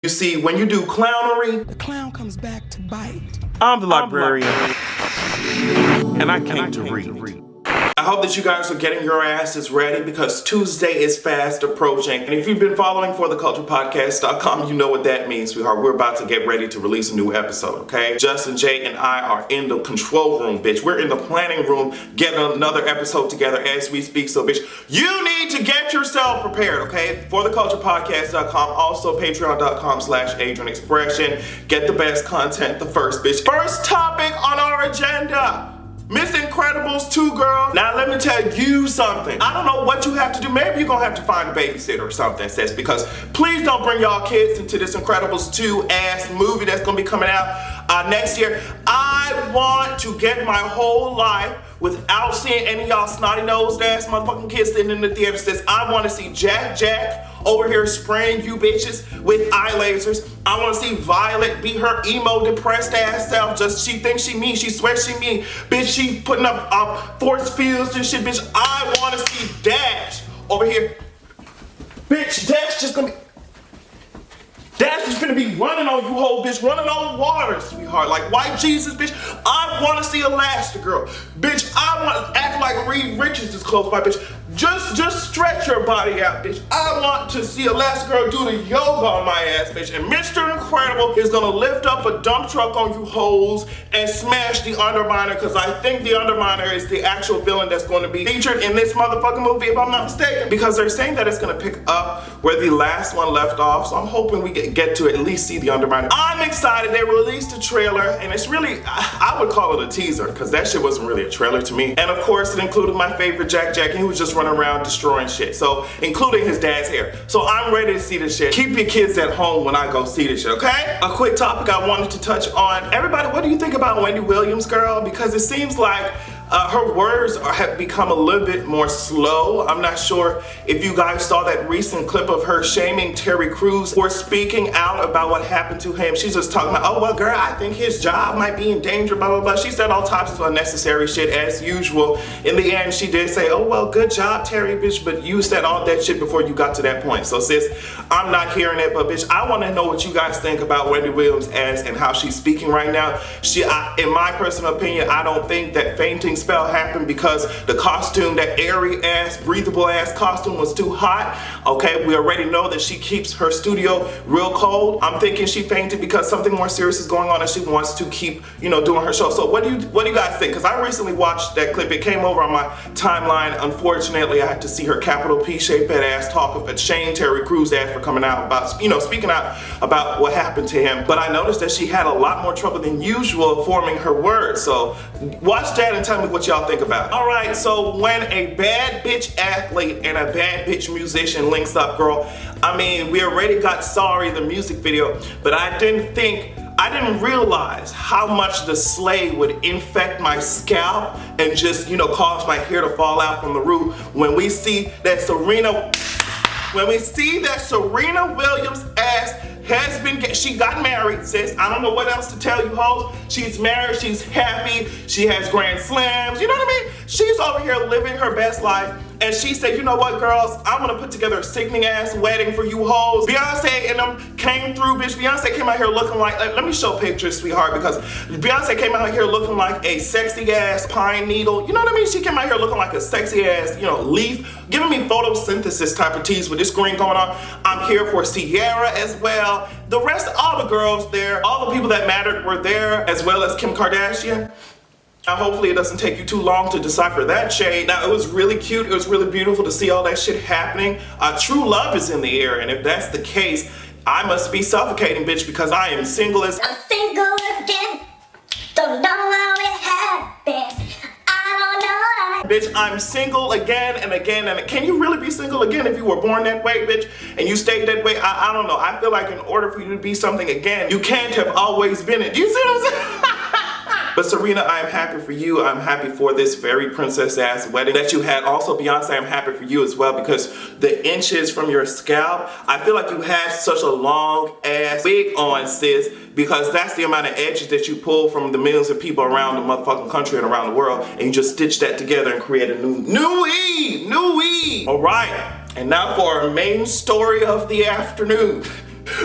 You see, when you do clownery, the clown comes back to bite. I'm the librarian, and I came to read. I hope that you guys are getting your asses ready because Tuesday is fast approaching. And if you've been following fortheculturepodcast.com, you know what that means, sweetheart. We're about to get ready to release a new episode, okay? Justin, Jay, and I are in the control room, bitch. We're in the planning room getting another episode together as we speak. So, bitch, you need to get yourself prepared, okay? Fortheculturepodcast.com, also patreon.com/AdrianExpression. Get the best content the first, bitch. First topic on our agenda. Miss Incredibles 2, girl. Now let me tell you something. I don't know what you have to do. Maybe you're gonna have to find a babysitter or something, sis, because please don't bring y'all kids into this Incredibles 2 ass movie that's gonna be coming out next year. I want to get my whole life without seeing any of y'all snotty-nosed ass motherfucking kids sitting in the theater. Sis, I want to see Jack over here spraying you bitches with eye lasers. I want to see Violet be her emo depressed ass self. Just she thinks she me, she swears she me. Bitch, she putting up force fields and shit. Bitch, I want to see Dash over here. Bitch, Dash just gonna be running on you whole bitch, running on water, sweetheart. Like white Jesus, bitch. I want to see Elastigirl. Bitch, I want to act like Reed Richards is close by, bitch. Just stretch your body out, bitch. I want to see Elastigirl do the yoga on my ass, bitch. And Mr. Incredible is gonna lift up a dump truck on you hoes and smash the Underminer, because I think the Underminer is the actual villain that's going to be featured in this motherfucking movie, if I'm not mistaken. Because they're saying that it's gonna pick up where the last one left off, so I'm hoping we get to at least see the Underminer. I'm excited. They released a trailer, and it's really, I would call it a teaser, because that shit wasn't really a trailer to me. And of course, it included my favorite Jack, and he was just running around destroying shit, so including his dad's hair. So I'm ready to see this shit. Keep your kids at home when I go see this shit, okay? A quick topic I wanted to touch on. Everybody, what do you think about Wendy Williams, girl? Because it seems like her words have become a little bit more slow. I'm not sure if you guys saw that recent clip of her shaming Terry Crews for speaking out about what happened to him. She's just talking about, oh, well, girl, I think his job might be in danger, blah, blah, blah. She said all types of unnecessary shit as usual. In the end, she did say, oh, well, good job, Terry, bitch, but you said all that shit before you got to that point. So, sis, I'm not hearing it, but, bitch, I want to know what you guys think about Wendy Williams as and how she's speaking right now. In my personal opinion, I don't think that fainting spell happened because the costume, that airy ass, breathable ass costume was too hot. Okay, we already know that she keeps her studio real cold. I'm thinking she fainted because something more serious is going on and she wants to keep, doing her show. So what do you guys think? Because I recently watched that clip. It came over on my timeline. Unfortunately, I had to see her capital P-shaped ass talk about shame Terry Crews ass for coming out about, speaking out about what happened to him. But I noticed that she had a lot more trouble than usual forming her words. So watch that and tell me what y'all think about it. All right, so when a bad bitch athlete and a bad bitch musician links up, girl, I mean, we already got Sorry, the music video, but I didn't realize how much the sleigh would infect my scalp and just, cause my hair to fall out from the root when we see that Serena Williams ass she got married, sis. I don't know what else to tell you, hoes. She's married, she's happy, she has grand slams, you know what I mean? She's over here living her best life, and she said, you know what, girls, I'm gonna put together a sickening ass wedding for you hoes. Beyonce and them came through, bitch. Beyonce came out here looking like, let me show pictures, sweetheart, because Beyonce came out here looking like a sexy ass pine needle, you know what I mean? She came out here looking like a sexy ass, leaf, giving me photosynthesis type of tease with this green going on. I'm here for Sierra as well. The rest, all the girls there, all the people that mattered were there, as well as Kim Kardashian. Now, hopefully it doesn't take you too long to decipher that shade. Now, it was really cute. It was really beautiful to see all that shit happening. True love is in the air, and if that's the case, I must be suffocating, bitch, because I am single as... I'm single again. Don't know how it happened. Bitch, I'm single again and again and can you really be single again if you were born that way, bitch, and you stayed that way? I don't know. I feel like in order for you to be something again, you can't have always been it. Do you see what I'm saying? But Serena, I am happy for you. I'm happy for this very princess ass wedding that you had. Also, Beyonce, I'm happy for you as well because the inches from your scalp, I feel like you had such a long ass wig on, sis, because that's the amount of edges that you pull from the millions of people around the motherfucking country and around the world, and you just stitch that together and create a new weave. All right, and now for our main story of the afternoon.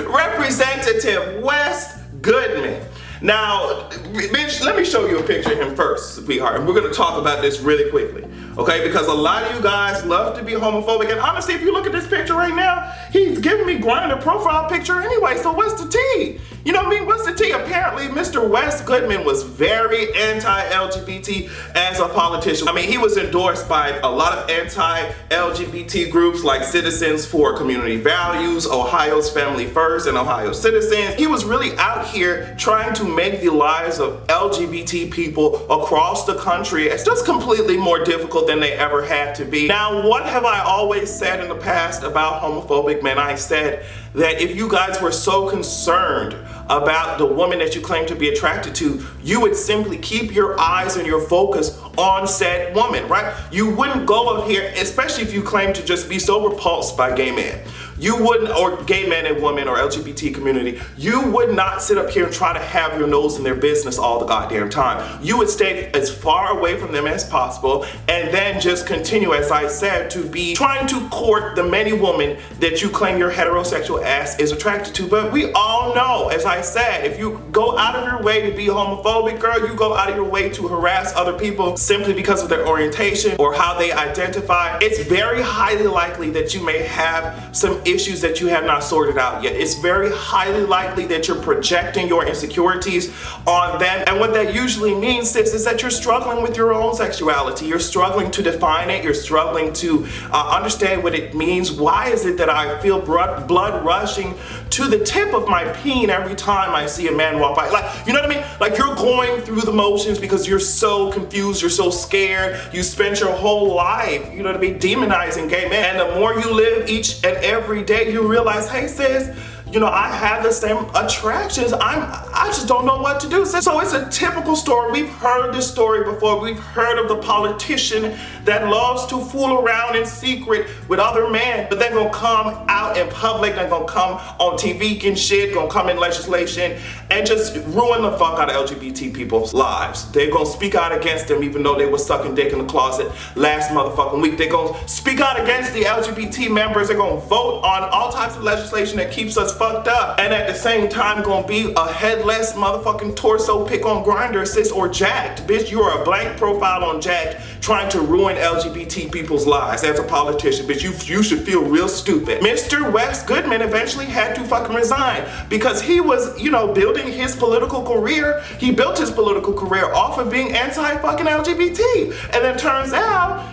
Representative Wes Goodman. Now, bitch, let me show you a picture of him first, sweetheart. And we're gonna talk about this really quickly, okay? Because a lot of you guys love to be homophobic. And honestly, if you look at this picture right now, he's giving me Grindr profile picture anyway, so what's the tea? You know what I mean? What's the tea? Apparently, Mr. Wes Goodman was very anti-LGBT as a politician. I mean, he was endorsed by a lot of anti-LGBT groups like Citizens for Community Values, Ohio's Family First, and Ohio Citizens. He was really out here trying to make the lives of LGBT people across the country it's just completely more difficult than they ever had to be. Now, what have I always said in the past about homophobic men? I said that if you guys were so concerned about the woman that you claim to be attracted to, you would simply keep your eyes and your focus on said woman, right? You wouldn't go up here, especially if you claim to just be so repulsed by gay men. You wouldn't, or gay men and women or LGBT community, you would not sit up here and try to have your nose in their business all the goddamn time. You would stay as far away from them as possible and then just continue, as I said, to be trying to court the many women that you claim your heterosexual ass is attracted to. But we all know, as I said, if you go out of your way to be homophobic, girl, you go out of your way to harass other people simply because of their orientation or how they identify, it's very highly likely that you may have some issues that you have not sorted out yet. It's very highly likely that you're projecting your insecurities on them. And what that usually means, sis, is that you're struggling with your own sexuality. You're struggling to define it. You're struggling to understand what it means. Why is it that I feel blood rushing to the tip of my peen every time I see a man walk by? Like, you know what I mean? Like, you're going through the motions because you're so confused, you're so scared. You spent your whole life, you know what I mean, demonizing gay men. And the more you live each and every day, you realize, hey sis, you know, I have the same attractions. I just don't know what to do. So it's a typical story. We've heard this story before. We've heard of the politician that loves to fool around in secret with other men, but they're gonna come out in public, they're gonna come on TV and shit, gonna come in legislation and just ruin the fuck out of LGBT people's lives. They're gonna speak out against them even though they were sucking dick in the closet last motherfucking week. They're gonna speak out against the LGBT members. They're gonna vote on all types of legislation that keeps us fucked up, and at the same time gonna be a headless motherfucking torso pic on Grindr, sis, or jacked. Bitch, you are a blank profile on jacked trying to ruin LGBT people's lives as a politician. Bitch, you should feel real stupid. Mr. Wes Goodman eventually had to fucking resign because he was, you know, building his political career. He built his political career off of being anti-fucking LGBT. And then turns out,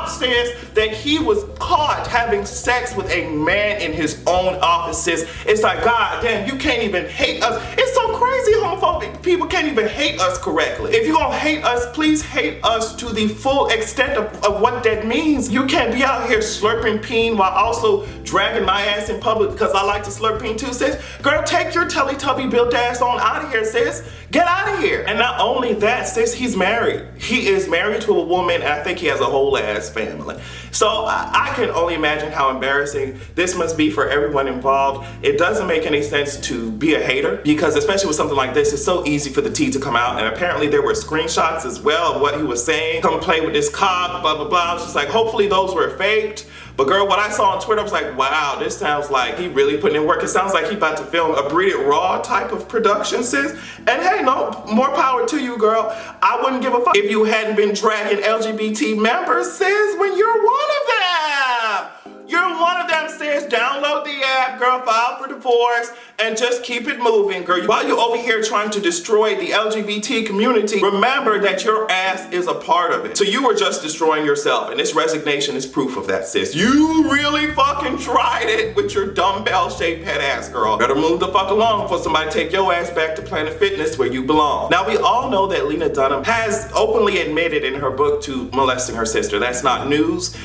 sis, that he was caught having sex with a man in his own office, sis. It's like, god damn, you can't even hate us. It's so crazy, homophobic people can't even hate us correctly. If you're gonna hate us, please hate us to the full extent of what that means. You can't be out here slurping peen while also dragging my ass in public because I like to slurp peen too, sis. Girl, take your Teletubby built ass on out of here, sis. Get out of here. And not only that, sis, he's married. He is married to a woman, and I think he has a whole ass family. So I can only imagine how embarrassing this must be for everyone involved. It doesn't make any sense to be a hater because especially with something like this, it's so easy for the tea to come out. And apparently there were screenshots as well of what he was saying. Come play with this cock, blah, blah, blah. I was just like, hopefully those were faked. But girl, what I saw on Twitter, I was like, wow, this sounds like he really putting in work. It sounds like he about to film a Breed It Raw type of production, sis. And hey, no, more power to you, girl. I wouldn't give a fuck if you hadn't been dragging LGBT members, sis, when you're one of them. You're one of them, sis. Download the app, girl, file for divorce, and just keep it moving, girl. While you're over here trying to destroy the LGBT community, remember that your ass is a part of it. So you were just destroying yourself, and this resignation is proof of that, sis. You really fucking tried it with your dumbbell-shaped head ass, girl. Better move the fuck along before somebody take your ass back to Planet Fitness where you belong. Now, we all know that Lena Dunham has openly admitted in her book to molesting her sister. That's not news.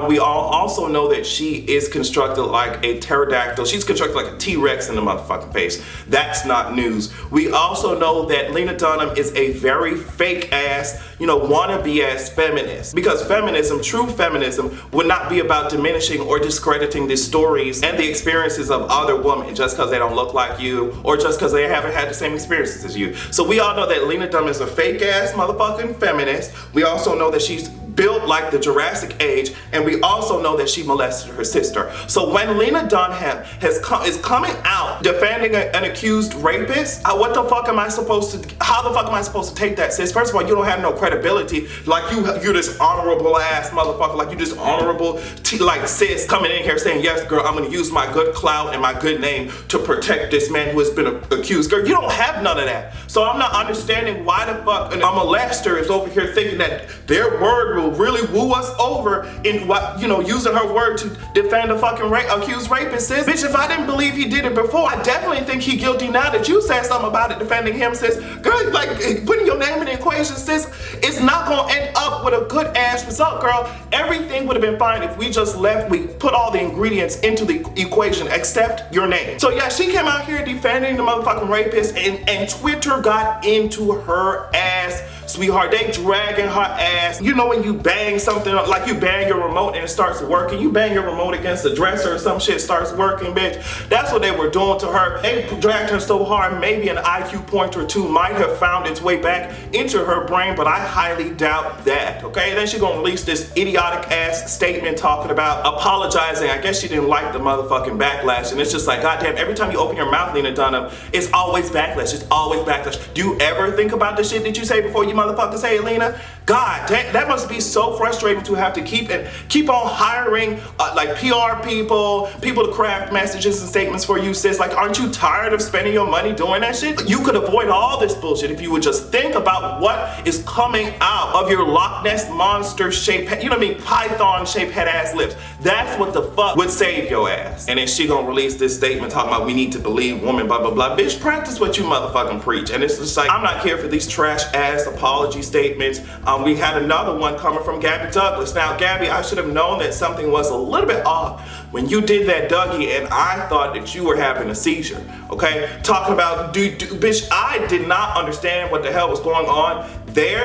We all also know that she is constructed like a pterodactyl. She's constructed like a T-Rex in the motherfucking face. That's not news. We also know that Lena Dunham is a very fake ass, you know, wannabe ass feminist. Because feminism, true feminism, would not be about diminishing or discrediting the stories and the experiences of other women just because they don't look like you or just because they haven't had the same experiences as you. So we all know that Lena Dunham is a fake ass motherfucking feminist. We also know that she's built like the Jurassic age, and we also know that she molested her sister. So when Lena Dunham is coming out defending an accused rapist, what the fuck am I supposed to, how the fuck am I supposed to take that, sis? First of all, you don't have no credibility. Like you're this honorable ass motherfucker, like you this honorable like sis coming in here saying, yes girl, I'm gonna use my good clout and my good name to protect this man who has been accused. Girl, you don't have none of that. So I'm not understanding why the fuck a molester is over here thinking that their word will really woo us over in what, you know, using her word to defend a fucking accused rapist, sis. Bitch, if I didn't believe he did it before, I definitely think he guilty now that you said something about it defending him, sis. Girl, like putting your name in the equation, sis, it's not gonna end up with a good ass result, girl. Everything would have been fine if we just we put all the ingredients into the equation except your name. So yeah, she came out here defending the motherfucking rapist, and Twitter got into her ass, sweetheart. They dragging her ass. You know when you bang something, like you bang your remote and it starts working, you bang your remote against the dresser or some shit starts working, bitch. That's what they were doing to her. They dragged her so hard, maybe an IQ point or two might have found its way back into her brain, but I highly doubt that, okay? Then she gonna release this idiotic ass statement talking about apologizing. I guess she didn't like the motherfucking backlash, and it's just like, goddamn, every time you open your mouth, Lena Dunham, it's always backlash, it's always backlash. Do you ever think about the shit that you say before you motherfuckers say it, Lena? God, that must be so frustrating to have to keep on hiring like PR people to craft messages and statements for you, sis. Like, aren't you tired of spending your money doing that shit? You could avoid all this bullshit if you would just think about what is coming out of your Loch Ness monster shaped head, you know what I mean, python shaped head ass lips. That's what the fuck would save your ass. And then she gonna release this statement talking about we need to believe women, blah blah blah. Bitch, practice what you motherfucking preach. And it's just like, I'm not here for these trash ass apology statements. We had another one coming from Gabby Douglas. Now, Gabby, I should have known that something was a little bit off when you did that Dougie, and I thought that you were having a seizure, okay? Talking about, bitch, I did not understand what the hell was going on there.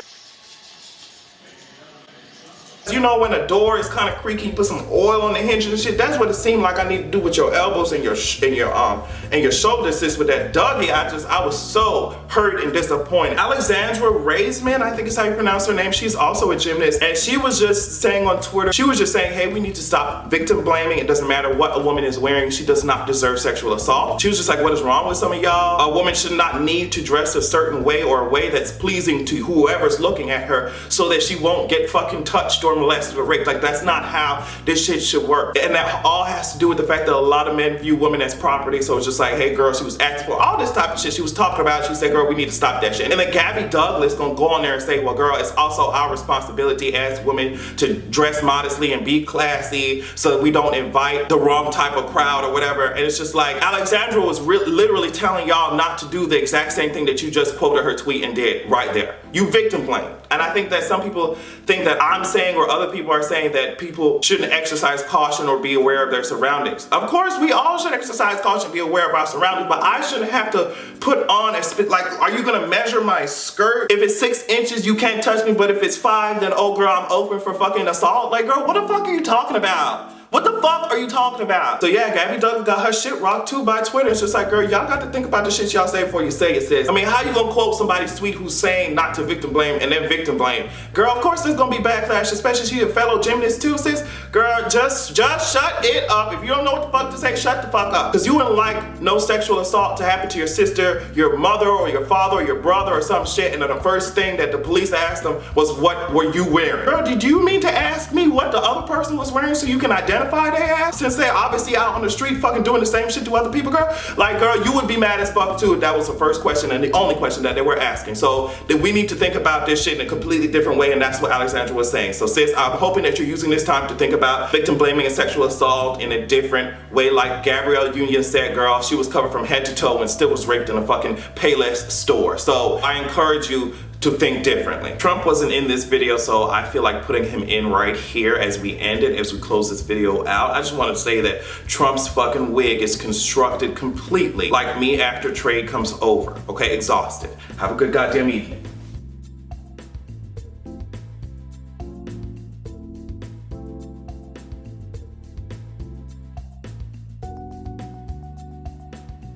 You know when a door is kind of creaky, you put some oil on the hinges and shit. That's what it seemed like I need to do with your elbows and your shoulders, sis. With that Dougie, I was so hurt and disappointed. Alexandra Raisman, I think is how you pronounce her name. She's also a gymnast, and she was just saying on Twitter, she was just saying, hey, we need to stop victim blaming. It doesn't matter what a woman is wearing. She does not deserve sexual assault. She was just like, what is wrong with some of y'all? A woman should not need to dress a certain way or a way that's pleasing to whoever's looking at her so that she won't get fucking touched or molested or raped. Like, that's not how this shit should work. And that all has to do with the fact that a lot of men view women as property. So it's just like, hey girl, she was acting for all this type of shit she was talking about. She said, girl, we need to stop that shit. And then Gabby Douglas gonna go on there and say, well girl, it's also our responsibility as women to dress modestly and be classy so that we don't invite the wrong type of crowd or whatever. And it's just like, Alexandra was literally telling y'all not to do the exact same thing that you just quoted her tweet and did right there. You victim blame. And I think that some people think that I'm saying, or other people are saying, that people shouldn't exercise caution or be aware of their surroundings. Of course, we all should exercise caution, be aware of our surroundings, but I shouldn't have to put on like, are you gonna measure my skirt? If it's 6 inches, you can't touch me, but if it's 5, then oh girl, I'm open for fucking assault. Like, girl, what the fuck are you talking about? What the fuck are you talking about? So yeah, Gabby Douglas got her shit rocked too by Twitter. It's just like, girl, y'all got to think about the shit y'all say before you say it, sis. I mean, how you gonna quote somebody's tweet who's saying not to victim blame and then victim blame? Girl, of course there's gonna be backlash, especially she's a fellow gymnast too, sis. Girl, just shut it up. If you don't know what the fuck to say, shut the fuck up. Because you wouldn't like no sexual assault to happen to your sister, your mother, or your father, or your brother, or some shit, and then the first thing that the police asked them was, what were you wearing? Girl, did you mean to ask me what the other person was wearing so you can identify their ass? Since they're obviously out on the street fucking doing the same shit to other people, girl. Like, girl, you would be mad as fuck too if that was the first question and the only question that they were asking. So then we need to think about this shit in a completely different way, and that's what Alexandra was saying. So sis, I'm hoping that you're using this time to think about victim blaming and sexual assault in a different way. Like Gabrielle Union said, girl, she was covered from head to toe and still was raped in a fucking Payless store. So I encourage you to think differently. Trump wasn't in this video, so I feel like putting him in right here as we end it, as we close this video out. I just want to say that Trump's fucking wig is constructed completely like me after trade comes over. Okay, exhausted. Have a good goddamn evening.